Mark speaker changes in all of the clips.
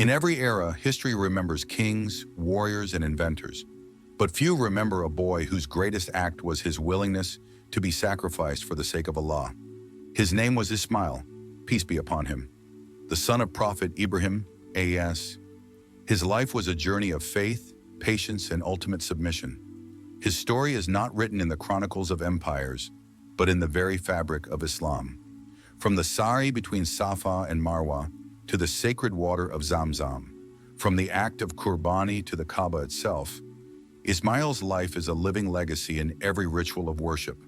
Speaker 1: In every era, history remembers kings, warriors, and inventors. But few remember a boy whose greatest act was his willingness to be sacrificed for the sake of Allah. His name was Ismail, peace be upon him, the son of Prophet Ibrahim, a.s. His life was a journey of faith, patience, and ultimate submission. His story is not written in the chronicles of empires, but in the very fabric of Islam. From the Sari between Safa and Marwah to the sacred water of Zamzam, from the act of Qurbani to the Kaaba itself, Ismail's life is a living legacy in every ritual of worship.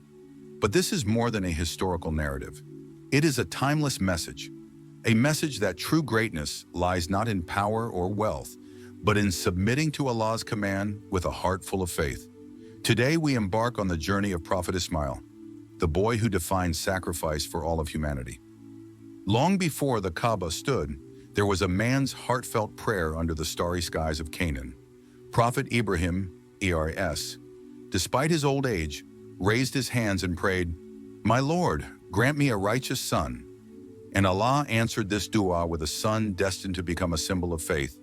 Speaker 1: But this is more than a historical narrative. It is a timeless message, a message that true greatness lies not in power or wealth, but in submitting to Allah's command with a heart full of faith. Today we embark on the journey of Prophet Ismail, the boy who defined sacrifice for all of humanity. Long before the Kaaba stood, there was a man's heartfelt prayer under the starry skies of Canaan. Prophet Ibrahim, ERS, despite his old age, raised his hands and prayed, "My Lord, grant me a righteous son." And Allah answered this dua with a son destined to become a symbol of faith,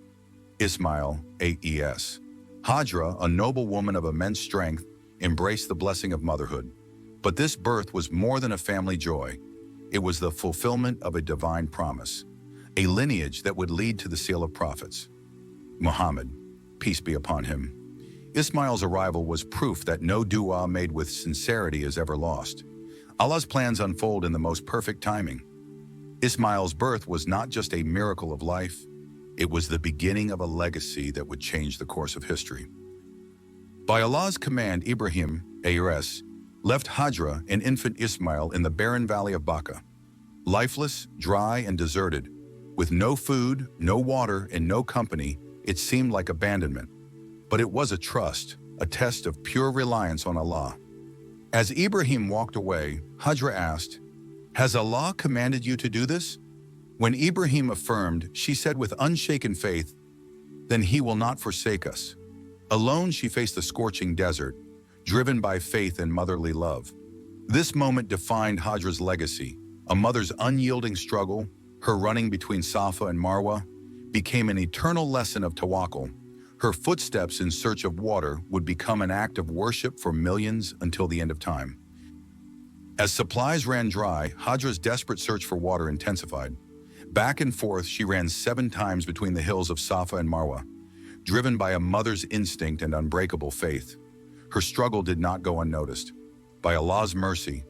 Speaker 1: Ismail, AES. Hajra, a noble woman of immense strength, embraced the blessing of motherhood. But this birth was more than a family joy. It was the fulfillment of a divine promise, a lineage that would lead to the seal of prophets. Muhammad, peace be upon him. Ismail's arrival was proof that no dua made with sincerity is ever lost. Allah's plans unfold in the most perfect timing. Ismail's birth was not just a miracle of life, it was the beginning of a legacy that would change the course of history. By Allah's command, Ibrahim, ARS, left Hajra, an infant Ismail, in the barren valley of Baca. Lifeless, dry, and deserted, with no food, no water, and no company, it seemed like abandonment. But it was a trust, a test of pure reliance on Allah. As Ibrahim walked away, Hajra asked, "Has Allah commanded you to do this?" When Ibrahim affirmed, she said with unshaken faith, "Then He will not forsake us." Alone she faced the scorching desert, driven by faith and motherly love. This moment defined Hajra's legacy. A mother's unyielding struggle, her running between Safa and Marwah, became an eternal lesson of tawakkul. Her footsteps in search of water would become an act of worship for millions until the end of time. As supplies ran dry, Hajra's desperate search for water intensified. Back and forth she ran 7 times between the hills of Safa and Marwah, driven by a mother's instinct and unbreakable faith. Her struggle did not go unnoticed. By Allah's mercy,